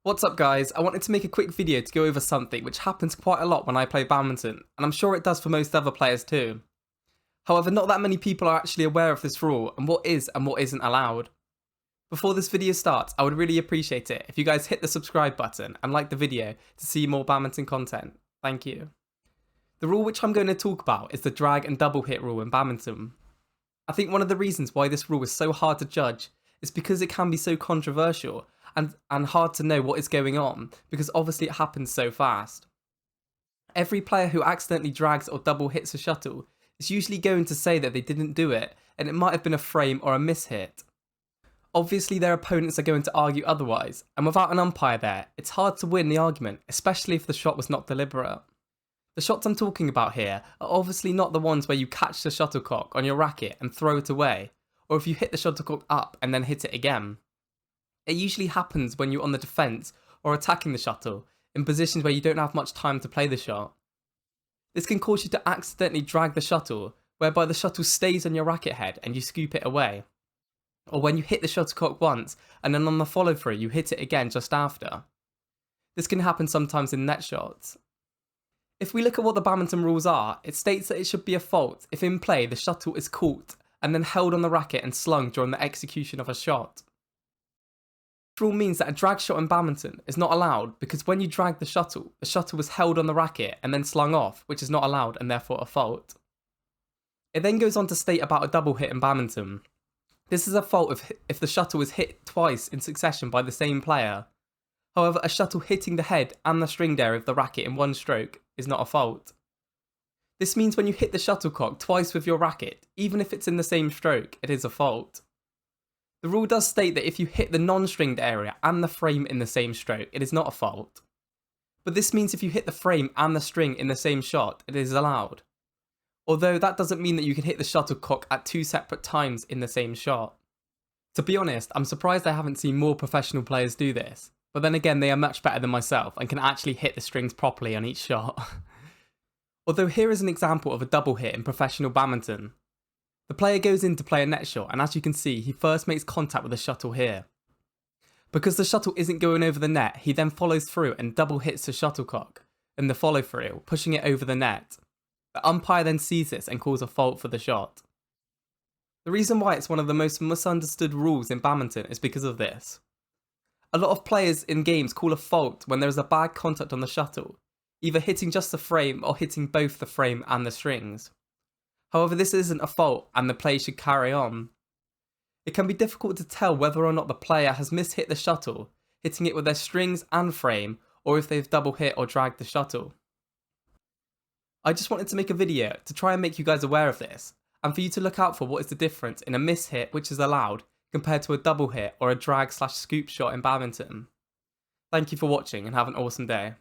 What's up guys, I wanted to make a quick video to go over something which happens quite a lot when I play badminton, and I'm sure it does for most other players too. However, not that many people are actually aware of this rule and what is and what isn't allowed. Before this video starts, I would really appreciate it if you guys hit the subscribe button and like the video to see more badminton content. Thank you. The rule which I'm going to talk about is the drag and double hit rule in badminton. I think one of the reasons why this rule is so hard to judge is because it can be so controversial and hard to know what is going on, because obviously it happens so fast. Every player who accidentally drags or double hits a shuttle is usually going to say that they didn't do it and it might have been a frame or a mishit. Obviously their opponents are going to argue otherwise, and without an umpire there, it's hard to win the argument, especially if the shot was not deliberate. The shots I'm talking about here are obviously not the ones where you catch the shuttlecock on your racket and throw it away, or if you hit the shuttlecock up and then hit it again. It usually happens when you're on the defence or attacking the shuttle, in positions where you don't have much time to play the shot. This can cause you to accidentally drag the shuttle, whereby the shuttle stays on your racket head and you scoop it away. Or when you hit the shuttlecock once and then on the follow through you hit it again just after. This can happen sometimes in net shots. If we look at what the badminton rules are, it states that it should be a fault if in play the shuttle is caught and then held on the racket and slung during the execution of a shot. This rule means that a drag shot in badminton is not allowed because when you drag the shuttle was held on the racket and then slung off, which is not allowed and therefore a fault. It then goes on to state about a double hit in badminton. This is a fault if the shuttle is hit twice in succession by the same player. However, a shuttle hitting the head and the stringed area of the racket in one stroke is not a fault. This means when you hit the shuttlecock twice with your racket, even if it's in the same stroke, it is a fault. The rule does state that if you hit the non-stringed area and the frame in the same stroke, it is not a fault. But this means if you hit the frame and the string in the same shot, it is allowed. Although that doesn't mean that you can hit the shuttlecock at two separate times in the same shot. To be honest, I'm surprised I haven't seen more professional players do this, but then again they are much better than myself and can actually hit the strings properly on each shot. Although here is an example of a double hit in professional badminton. The player goes in to play a net shot and as you can see he first makes contact with the shuttle here. Because the shuttle isn't going over the net, he then follows through and double hits the shuttlecock in the follow through, pushing it over the net. The umpire then sees this and calls a fault for the shot. The reason why it's one of the most misunderstood rules in badminton is because of this. A lot of players in games call a fault when there is a bad contact on the shuttle, either hitting just the frame or hitting both the frame and the strings. However, this isn't a fault and the play should carry on. It can be difficult to tell whether or not the player has mishit the shuttle, hitting it with their strings and frame, or if they've double hit or dragged the shuttle. I just wanted to make a video to try and make you guys aware of this, and for you to look out for what is the difference in a mishit which is allowed compared to a double hit or a drag/scoop shot in badminton. Thank you for watching and have an awesome day.